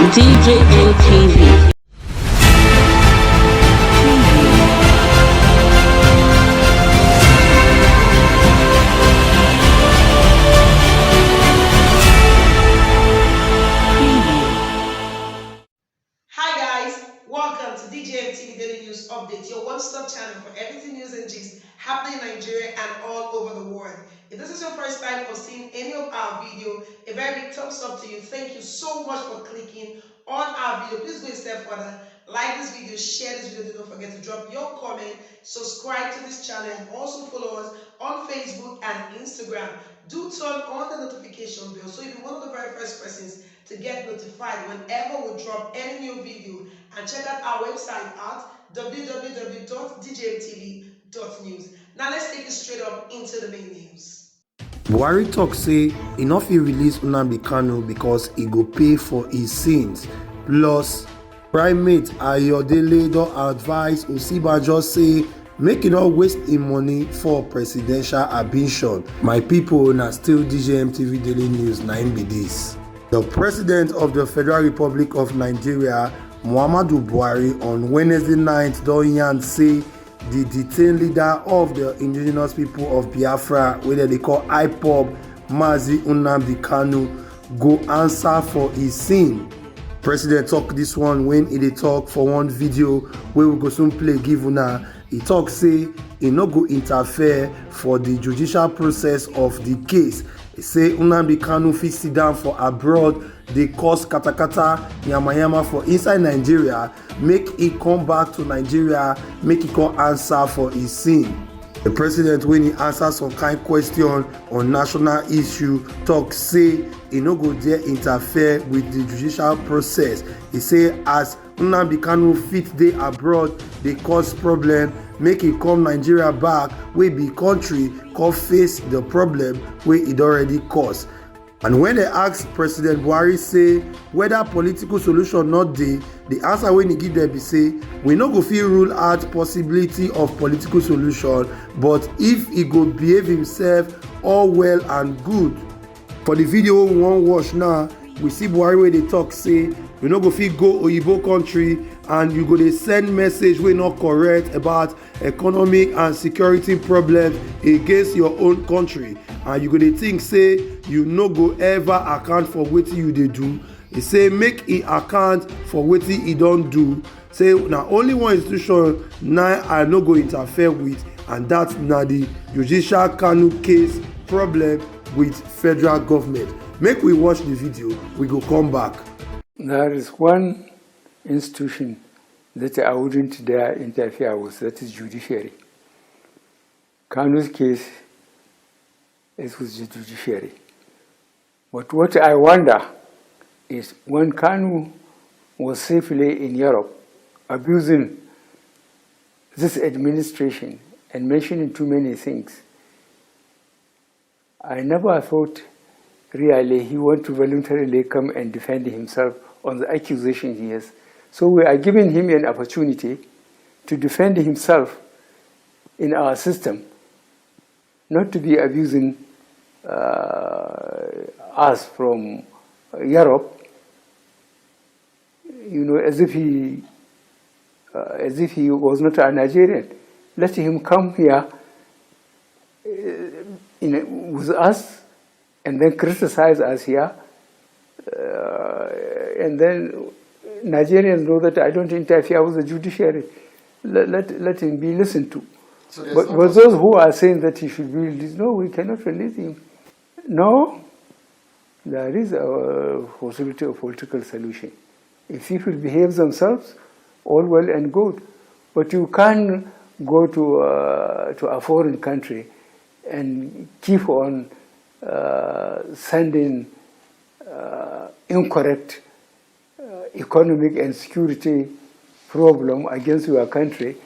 DJ NTV. Welcome to DJ TV Daily News Update, your one-stop channel for everything news and gist happening in Nigeria and all over the world. If this is your first time of seeing any of our video, a very big thumbs up to you. Thank you so much for clicking on our video. Please go a step further, like this video, share this video, don't forget to drop your comment, subscribe to this channel, and also follow us on Facebook and Instagram. Do turn on the notification bell so you'll be one of the very first persons to get notified whenever we drop any new video, and check out our website at www.djmtv.news. Now let's take it straight up into the main news. Buhari talk say e no fit release Nnamdi Kanu because he go pay for his sins. Plus, Primate Ayodele don advise Osinbajo say make e no waste im money for presidential ambition. My people, na still DJMTV Daily News na im be dis. The President of the Federal Republic of Nigeria, Muhammadu Buhari, on Wednesday night don yarn say the detained leader of the indigenous people of Biafra, wey dem dey call IPOB, Mazi Nnamdi Kanu, go answer for his sin. President talk this one when he dey talk for one video wey we go soon play give una. He talk say he no go interfere for the judicial process of the case. He say Nnamdi Kanu fit sit down for abroad, dey cause katakata yamayama for inside Nigeria, make he come back to Nigeria, make he come answer for his sin. The president, when he answer some kind question on national issue, talk say he no go dare interfere with the judicial process. He say as Nnamdi Kanu fit dey abroad, dey cause problem, make e come Nigeria back, wey be country, come face the problem wey e already cause. And when they ask President Buhari say whether political solution not dey, the answer wey he give them be say we no go fit rule out possibility of political solution, but if he go behave himself all well and good. For the video we wan watch now, we see Buhari wey dey talk say we no go fit go oyibo country and you go dey send message wey not correct about economic and security problems against your own country, and you go dey think say you no go ever account for wetin you dey do. He say make he account for wetin he don do. Say na only one institution na I no go interfere with, and that na the judicial Kanu case problem with federal government. Make we watch the video, we go come back. There is one institution that I wouldn't dare interfere with, that is judiciary. Kanu's case is with the judiciary. But what I wonder is when Kanu was safely in Europe, abusing this administration and mentioning too many things, I never thought really he want to voluntarily come and defend himself on the accusation he has. So we are giving him an opportunity to defend himself in our system, not to be abusing us from Europe, you know, as if he was not a Nigerian. Let him come here with us and then criticize us here, and then Nigerians know that I don't interfere with the judiciary. Let him be listened to. So but those who are saying that he should be released, no, we cannot release him. No, there is a possibility of political solution. If people behave themselves, all well and good. But you can't go to a foreign country and keep on sending incorrect economic and security problem against your country,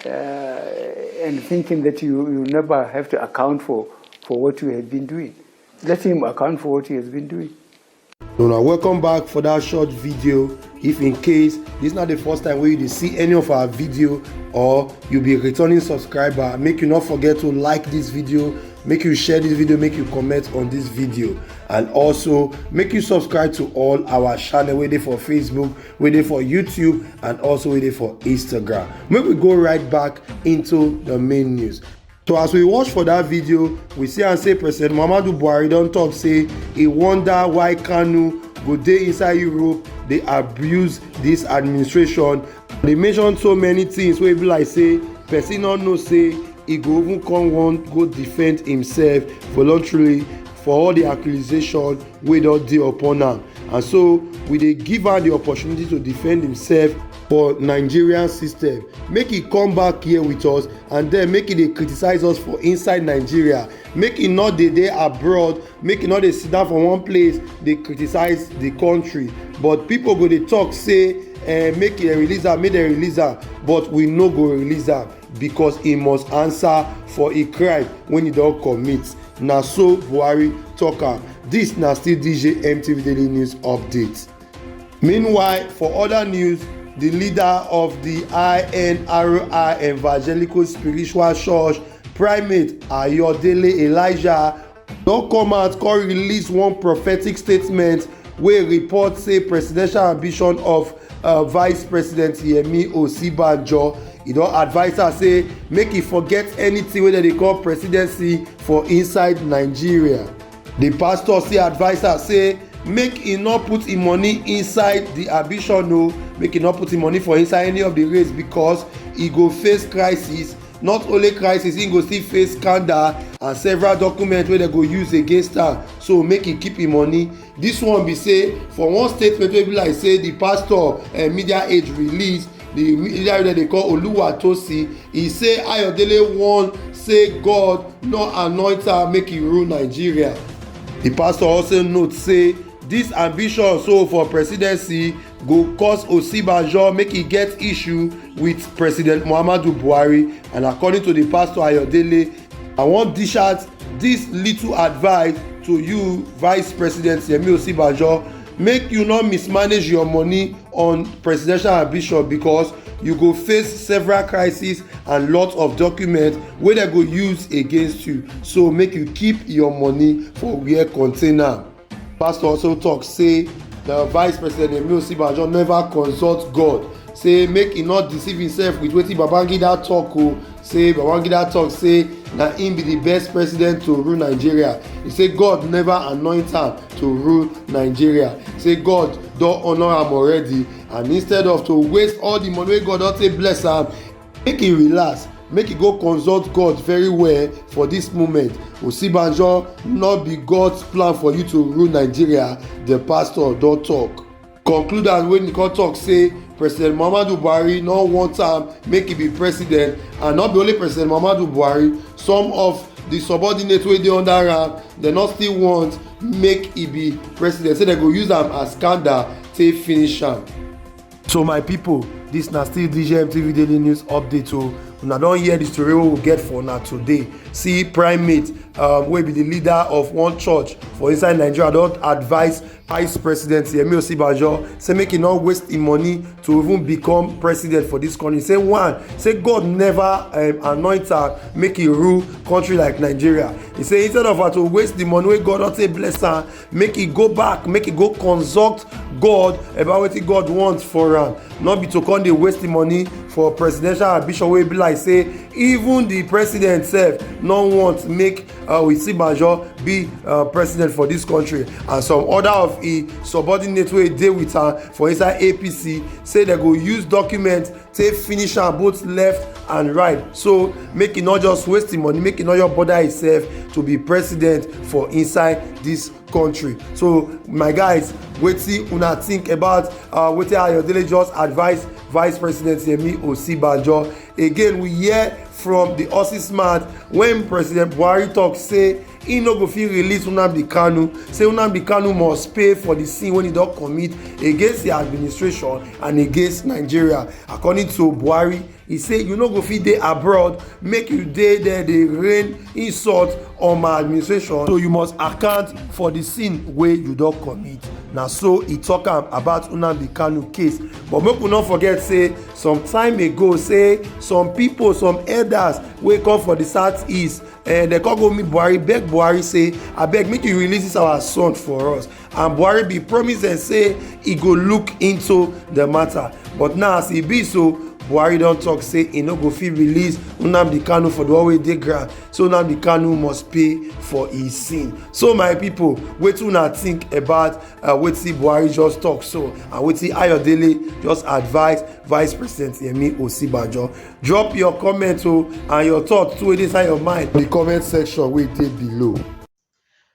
and thinking that you never have to account for what you have been doing. Let him account for what he has been doing. So now welcome back for that short video. If in case this is not the first time where you see any of our video or you'll be a returning subscriber, make you not forget to like this video, make you share this video, make you comment on this video, and also make you subscribe to all our channel wey dey for Facebook, wey dey for YouTube, and also wey dey for Instagram. Make we go right back into the main news. So as we watch for that video, we see and say President Muhammadu Buhari don talk say he wonder why Kanu go dey inside Europe dey abuse this administration. They mention so many things wey be like say person no know say he go even come want go defend himself voluntarily for all the accusation wey don dey upon am, and so we dey give am the opportunity to defend himself for Nigerian system. Make he come back here with us, and then make he dey criticize us for inside Nigeria. Make he not dey abroad, make he not dey sit down for one place dey criticize the country. But people go dey talk say make he release am, make dem release am, but we no go release am because he must answer for a crime when he don commit. Na so Buhari talk am. This na still DJ MTV Daily News Update. Meanwhile, for other news, the leader of the INRI Evangelical Spiritual Church, Primate Ayodele Elijah, don come out come release one prophetic statement wey report say presidential ambition of Vice President Yemi Osinbajo. He don advise her say make he forget anything wey dem dey call presidency for inside Nigeria. The pastor still advise her say make he not put him money inside the ambition o, make he not put him money for inside any of the race because he go face crisis. Not only crisis, he go still face scandal and several documents wey dem go use against am, so make he keep him money. This one be say for one statement wey be like say the pastor media age release, the media wey dem dey call Oluwatosi, he say Ayodele wan say God no anoint am make he rule Nigeria. The pastor also note say this ambition so for presidency go cause Osinbajo make he get issue with President Muhammadu Buhari, and according to the pastor Ayodele, I wan dish out this little advice to you, Vice President Yemi Osinbajo. Make you not mismanage your money on presidential ambition because you go face several crises and lots of documents wey dem go use against you, so make you keep your money for where contain am. Pastor also talk say the Vice President Yemi Osinbajo never consult God, say make he not deceive himself with wetin Babangida talk o. Say Babangida talk say na him be the best president to rule Nigeria. He say God never anoint am to rule Nigeria. Say God don honour am already, and instead of to waste all the money wey God don take bless am, make he relax, make he go consult God very well for this moment. Osinbajo not be God's plan for you to rule Nigeria, the pastor don talk. Conclude am when he come talk say President Muhammadu Buhari no want am make he be president, and not be only President Muhammadu Buhari, some of the subordinates wey dey under am dem no still want make he be president, say dem go use am as scandal take finish am. So my people, this na still DJ MTV Daily News Update o. Una don hear the story wey we get for una today. See Primate wey be the leader of one church for inside Nigeria don advise Vice President Yemi Osinbajo say make he not waste him money to even become president for this country. Say one, say God never anoint am make he rule country like Nigeria. He say instead of her to waste the money wey God don take bless am, make he go back, make he go consult God about wetin God wants for am, not be to come dey waste the money for presidential ambition wey be like say even the president sef no want make Osinbajo be president for this country, and some other of e subordinates wey dey with am for inside APC say dem go use documents take finish am both left and right. So make e not just waste the money, make e not just bother himself to be president for inside this country. So my guys, wetin una think about wetin Ayodele just advise Vice President Yemi Osinbajo? Again, we hear from the horse's mouth when President Buhari talk say he no go fit release Nnamdi Kanu, say Nnamdi Kanu must pay for the sin wey he don commit against the administration and against Nigeria. According to Buhari, He say you no go fit dey abroad make you dey there dey rain insult on my administration, so you must account for the sin wey you don commit. Na so e talk am about Nnamdi Kanu case. But make we no forget say some time ago say some people, some elders wey come for the southeast, dem come go meet Buhari, beg Buhari say abeg make you release this our son for us, and Buhari be promise dem say e go look into the matter. But now as e be so, Buhari don talk say e no go fit release Nnamdi Kanu for the one wey dey ground, so Nnamdi Kanu must pay for his sin. So my people, wetin una think about wetin Buhari just talk so, and wetin Ayodele just advise Vice President Nnamdi Osinbajo? Drop your comment and your thoughts too inside your mind in the comment section wey dey below.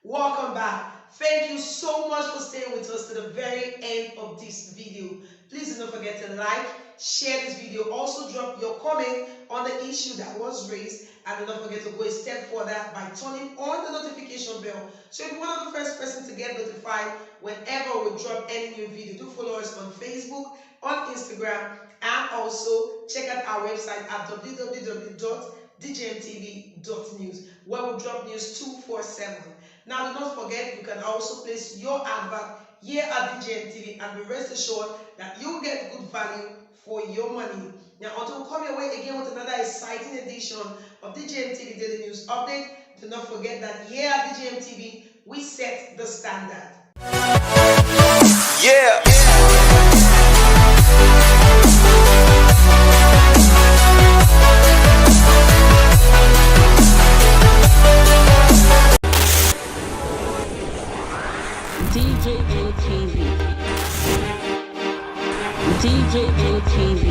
Welcome back. Thank you so much for staying with us to the very end of this video. Please do not forget to like, share this video. Also drop your comment on the issue that was raised, and do not forget to go a step further by turning on the notification bell so you'll be one of the first person to get notified whenever we drop any new video. Do follow us on Facebook, on Instagram, and also check out our website at www.djmtv.news, where we drop news 247. Now do not forget, you can also place your advert here at DJMTV, and be rest assured that you will get good value for your money. Now until we come your way again with another exciting edition of DJMTV Daily News Update, do not forget that here at DJMTV we set the standard. Yeah. DJMTV. DJMTV.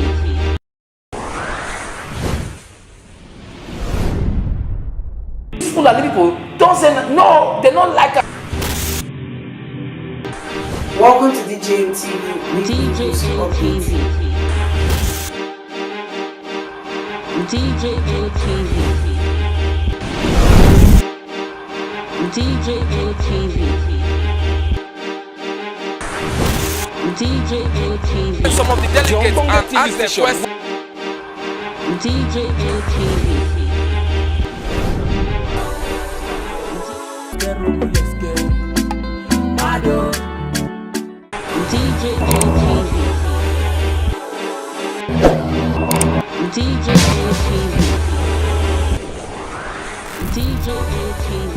People are people don't say no, they don't like us. Welcome to DJMTV. DJMTV. DJMTV. DJMTV. DJMTV. Some of the delegates and ask them questions. DJMTV. DJMTV. DJMTV. DJMTV.